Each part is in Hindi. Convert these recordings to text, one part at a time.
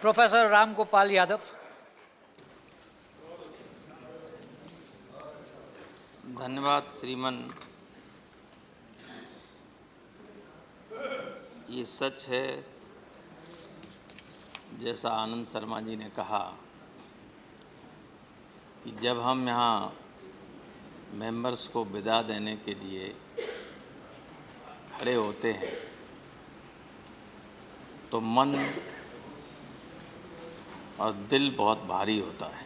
प्रोफेसर राम गोपाल यादव। धन्यवाद श्रीमान। ये सच है, जैसा आनंद शर्मा जी ने कहा, कि जब हम यहाँ मेंबर्स को विदा देने के लिए खड़े होते हैं तो मन और दिल बहुत भारी होता है,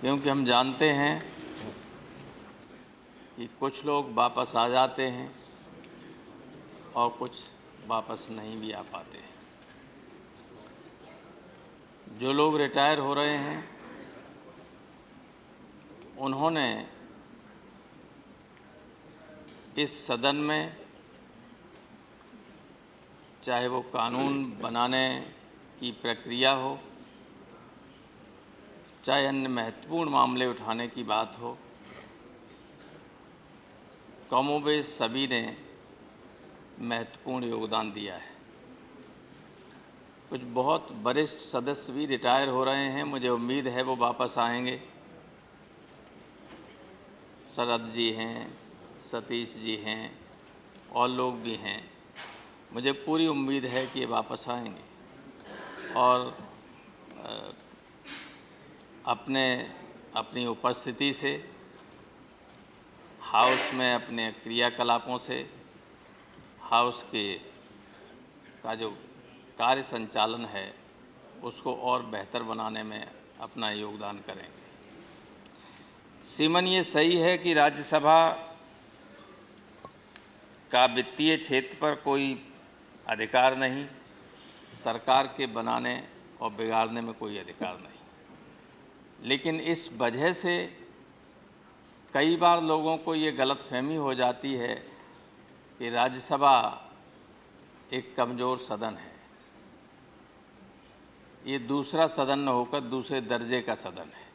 क्योंकि हम जानते हैं कि कुछ लोग वापस आ जाते हैं और कुछ वापस नहीं भी आ पाते हैं। जो लोग रिटायर हो रहे हैं उन्होंने इस सदन में, चाहे वो कानून बनाने की प्रक्रिया हो, चाहे अन्य महत्वपूर्ण मामले उठाने की बात हो, कमोबेश सभी ने महत्वपूर्ण योगदान दिया है। कुछ बहुत वरिष्ठ सदस्य भी रिटायर हो रहे हैं, मुझे उम्मीद है वो वापस आएंगे। शरद जी हैं, सतीश जी हैं और लोग भी हैं, मुझे पूरी उम्मीद है कि ये वापस आएंगे और अपनी उपस्थिति से, हाउस में अपने क्रियाकलापों से, हाउस का जो कार्य संचालन है उसको और बेहतर बनाने में अपना योगदान करेंगे। श्रीमान, ये सही है कि राज्यसभा का वित्तीय क्षेत्र पर कोई अधिकार नहीं, सरकार के बनाने और बिगाड़ने में कोई अधिकार नहीं, लेकिन इस वजह से कई बार लोगों को ये गलतफहमी हो जाती है कि राज्यसभा एक कमज़ोर सदन है, ये दूसरा सदन न होकर दूसरे दर्जे का सदन है।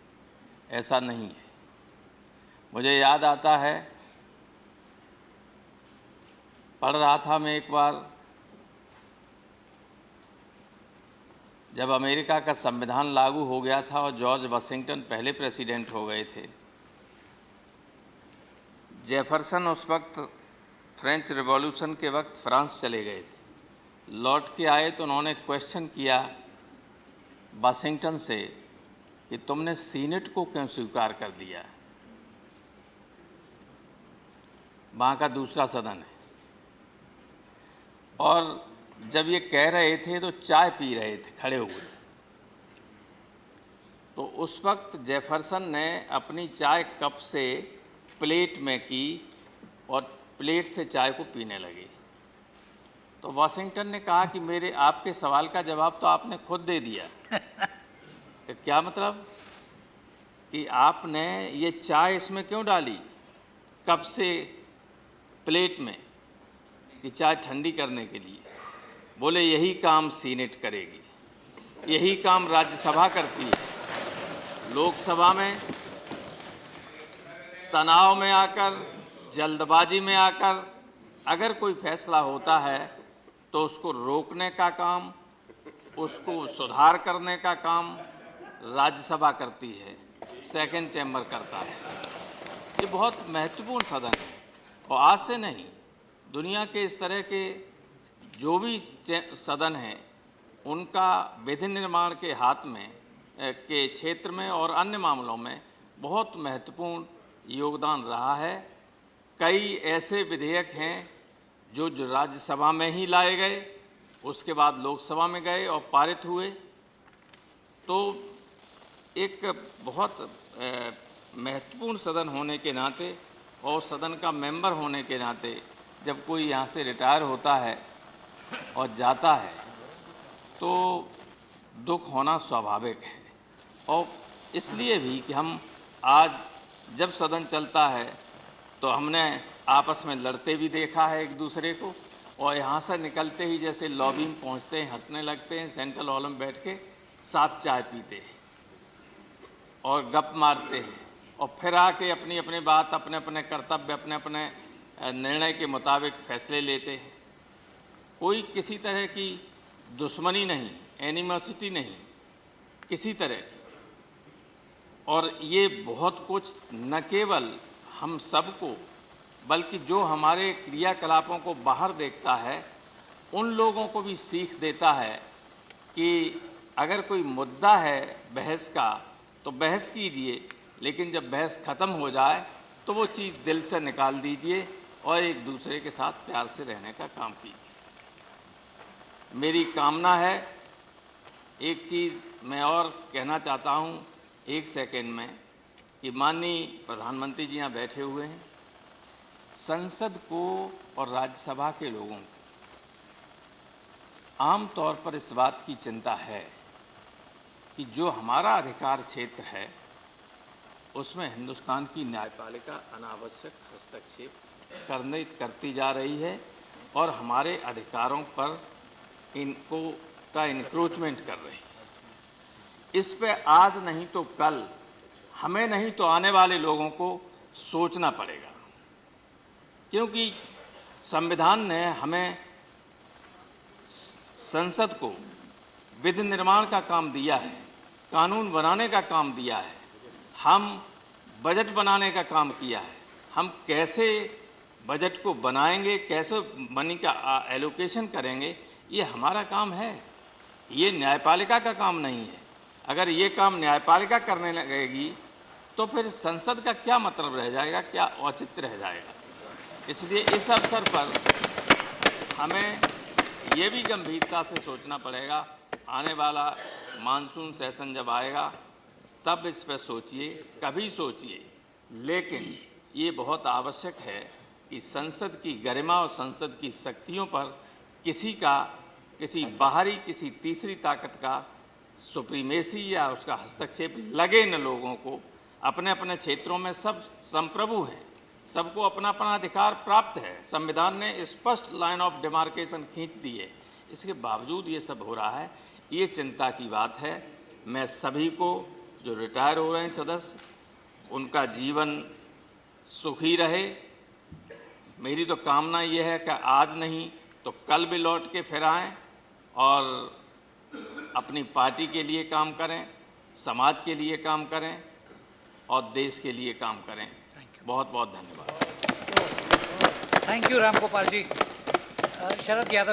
ऐसा नहीं है। मुझे याद आता है, पढ़ रहा था मैं एक बार, जब अमेरिका का संविधान लागू हो गया था और जॉर्ज वाशिंगटन पहले प्रेसिडेंट हो गए थे। जेफरसन उस वक्त फ्रेंच रिवॉल्यूशन के वक्त फ्रांस चले गए थे। लौट के आए तो उन्होंने क्वेश्चन किया वाशिंगटन से कि तुमने सीनेट को क्यों स्वीकार कर दिया, वहाँ का दूसरा सदन है। और जब ये कह रहे थे तो चाय पी रहे थे खड़े हुए। तो उस वक्त जेफरसन ने अपनी चाय कप से प्लेट में की और प्लेट से चाय को पीने लगे। तो वाशिंगटन ने कहा कि मेरे आपके सवाल का जवाब तो आपने खुद दे दिया। तो क्या मतलब कि आपने ये चाय इसमें क्यों डाली कप से प्लेट में, कि चाय ठंडी करने के लिए? बोले यही काम सीनेट करेगी, यही काम राज्यसभा करती है। लोकसभा में तनाव में आकर, जल्दबाजी में आकर अगर कोई फैसला होता है तो उसको रोकने का काम, उसको सुधार करने का काम राज्यसभा करती है, सेकंड चैम्बर करता है। ये बहुत महत्वपूर्ण सदन है और आज से नहीं, दुनिया के इस तरह के जो भी सदन हैं उनका विधि निर्माण के हाथ में के क्षेत्र में और अन्य मामलों में बहुत महत्वपूर्ण योगदान रहा है। कई ऐसे विधेयक हैं जो राज्यसभा में ही लाए गए, उसके बाद लोकसभा में गए और पारित हुए। तो एक बहुत महत्वपूर्ण सदन होने के नाते और सदन का मेंबर होने के नाते जब कोई यहाँ से रिटायर होता है और जाता है तो दुख होना स्वाभाविक है। और इसलिए भी कि हम आज जब सदन चलता है तो हमने आपस में लड़ते भी देखा है एक दूसरे को, और यहाँ से निकलते ही जैसे लॉबी में पहुँचते हैं, हंसने लगते हैं, सेंट्रल हॉल में बैठ के साथ चाय पीते हैं और गप मारते हैं और फिर आके अपनी अपनी बात, अपने अपने कर्तव्य, अपने अपने निर्णय के मुताबिक फैसले लेते हैं। कोई किसी तरह की दुश्मनी नहीं, एनिमोसिटी नहीं, किसी तरह की। और ये बहुत कुछ न केवल हम सबको, बल्कि जो हमारे क्रियाकलापों को बाहर देखता है उन लोगों को भी सीख देता है कि अगर कोई मुद्दा है बहस का तो बहस कीजिए, लेकिन जब बहस ख़त्म हो जाए तो वो चीज़ दिल से निकाल दीजिए और एक दूसरे के साथ प्यार से रहने का काम कीजिए। मेरी कामना है, एक चीज़ मैं और कहना चाहता हूँ एक सेकंड में, कि माननीय प्रधानमंत्री जी यहाँ बैठे हुए हैं, संसद को और राज्यसभा के लोगों को आम तौर पर इस बात की चिंता है कि जो हमारा अधिकार क्षेत्र है उसमें हिंदुस्तान की न्यायपालिका अनावश्यक हस्तक्षेप करती जा रही है और हमारे अधिकारों पर का इंक्रोचमेंट कर रही है। इस पे आज नहीं तो कल, हमें नहीं तो आने वाले लोगों को सोचना पड़ेगा, क्योंकि संविधान ने हमें, संसद को विधि निर्माण का काम दिया है, कानून बनाने का काम दिया है, हम बजट बनाने का काम किया है। हम कैसे बजट को बनाएंगे, कैसे मनी का एलोकेशन करेंगे, ये हमारा काम है, ये न्यायपालिका का काम नहीं है। अगर ये काम न्यायपालिका करने लगेगी तो फिर संसद का क्या मतलब रह जाएगा, क्या औचित्य रह जाएगा। इसलिए इस अवसर पर हमें ये भी गंभीरता से सोचना पड़ेगा, आने वाला मानसून सेशन जब आएगा तब इस पर सोचिए, कभी सोचिए, लेकिन ये बहुत आवश्यक है कि संसद की गरिमा और संसद की शक्तियों पर किसी बाहरी, किसी तीसरी ताकत का सुप्रीमेसी या उसका हस्तक्षेप लगे न। लोगों को अपने अपने क्षेत्रों में सब संप्रभु हैं, सबको अपना अपना अधिकार प्राप्त है, संविधान ने स्पष्ट लाइन ऑफ डिमार्केशन खींच दी है। इसके बावजूद ये सब हो रहा है, ये चिंता की बात है। मैं सभी को, जो रिटायर हो रहे हैं सदस्य, उनका जीवन सुखी रहे। मेरी तो कामना ये है कि आज नहीं तो कल भी लौट के फिर आएँ और अपनी पार्टी के लिए काम करें, समाज के लिए काम करें और देश के लिए काम करें। बहुत बहुत धन्यवाद। Thank you Ram Gopal ji. शरद यादव